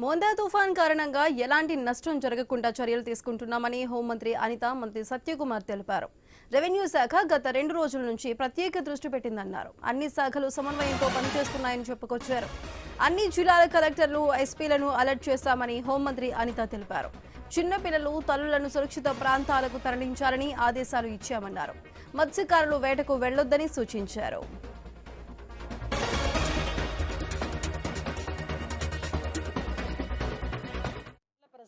మోందా తుఫాన్ కారణంగా ఎలాంటి నష్టం జరగకుండా చర్యలు తీసుకుంటున్నామని హోంమంత్రి అనిత, మంత్రి సత్యకుమార్ తెలిపారు. రెవెన్యూ శాఖ గత 2 రోజుల నుంచి ప్రత్యేక దృష్టి పెట్టిందన్నారు. అన్ని శాఖలు సమన్వయంతో పనిచేస్తున్నాయని చెప్పుకొచ్చారు. అన్ని జిల్లాల కలెక్టర్లు, ఎస్పీలను అలర్ట్ చేశామని హోంమంత్రి అనిత తెలిపారు. చిన్నపిల్లలు, తల్లులను సురక్షిత ప్రాంతాలకు తరలించాలని ఆదేశాలు ఇచ్చామన్నారు. మత్స్యకారులు వేటకు వెళ్లొద్దని సూచించారు.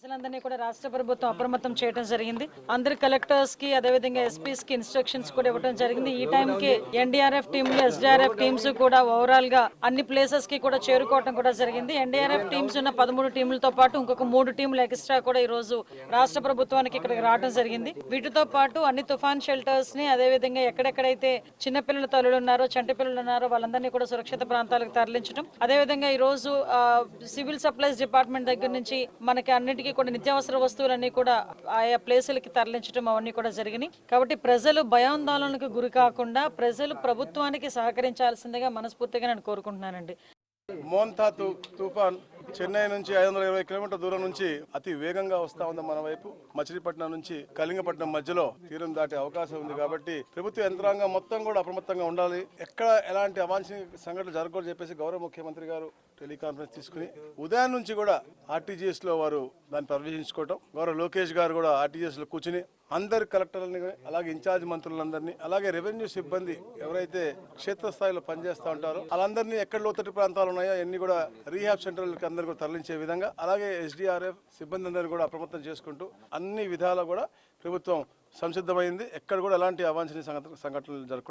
ప్రజలందరినీ కూడా రాష్ట్ర ప్రభుత్వం అప్రమత్తం చేయడం జరిగింది. అందరి కలెక్టర్స్ కి అదేవిధంగా ఎస్పీస్ కి ఇన్స్ట్రక్షన్స్ కూడా ఇవ్వడం జరిగింది. ఈ టైం కి ఎన్డీఆర్ఎఫ్ టీంలు, ఎస్డీఆర్ఎఫ్ టీమ్స్ కూడా ఓవరాల్ గా అన్ని ప్లేసెస్ కి కూడా చేరుకోవడం కూడా జరిగింది. ఎన్డీఆర్ఎఫ్ టీమ్స్ ఉన్న 13 టీములతో పాటు ఇంకొక 3 టీములు ఎక్స్ట్రా కూడా ఈ రోజు రాష్ట్ర ప్రభుత్వానికి ఇక్కడికి రావడం జరిగింది. వీటితో పాటు అన్ని తుఫాన్ షెల్టర్స్ ని, అదేవిధంగా ఎక్కడెక్కడైతే చిన్నపిల్లల తల్లులు ఉన్నారో, చంటి పిల్లలు ఉన్నారో వాళ్ళందరినీ కూడా సురక్షిత ప్రాంతాలకు తరలించడం, అదేవిధంగా ఈ రోజు సివిల్ సప్లైస్ డిపార్ట్మెంట్ దగ్గర నుంచి మనకి అన్నిటికీ కూడా నిత్యావసర వస్తువులన్నీ కూడా ఆయా ప్లేసులకి తరలించడం అవన్నీ కూడా జరిగినాయి. కాబట్టి ప్రజలు భయాందోళనకు గురి కాకుండా ప్రజలు ప్రభుత్వానికి సహకరించాల్సిందిగా మనస్ఫూర్తిగా నేను కోరుకుంటున్నానండి. మోంతా తుఫాన్ చెన్నై నుంచి 520 కిలోమీటర్ల దూరం నుంచి అతి వేగంగా వస్తా ఉంది. మన వైపు మచిలీపట్నం నుంచి కళింగపట్నం మధ్యలో తీరం దాటే అవకాశం ఉంది. కాబట్టి ప్రభుత్వ యంత్రాంగం మొత్తం కూడా అప్రమత్తంగా ఉండాలి. ఎక్కడ ఎలాంటి అవాంఛనీయ సంఘటనలు జరగకూడదు చెప్పేసి గౌరవ ముఖ్యమంత్రి గారు టెలికాన్ఫరెన్స్ తీసుకుని ఉదయం నుంచి కూడా ఆర్టీజీఎస్ లో వారు దాన్ని పర్యవేక్షించుకోవటం, గౌరవ లోకేష్ గారు కూడా ఆర్టీజీఎస్ లో కూర్చుని అందరి కలెక్టర్లని, అలాగే ఇన్ఛార్జ్ మంత్రులందరినీ, అలాగే రెవెన్యూ సిబ్బంది ఎవరైతే క్షేత్రస్థాయిలో పనిచేస్తూ ఉంటారో వాళ్ళందరినీ ఎక్కడ లోతట్టు ప్రాంతాలు ఉన్నాయో అన్ని కూడా రీహాబ్ సెంటర్లకి అందరూ కూడా తరలించే విధంగా, అలాగే ఎస్డీఆర్ఎఫ్ సిబ్బంది అందరినీ కూడా అప్రమత్తం చేసుకుంటూ అన్ని విధాలా కూడా ప్రభుత్వం సంసిద్ధమైంది. ఎక్కడ కూడా ఎలాంటి అవాంఛనీయ సంఘటనలు జరగకుండా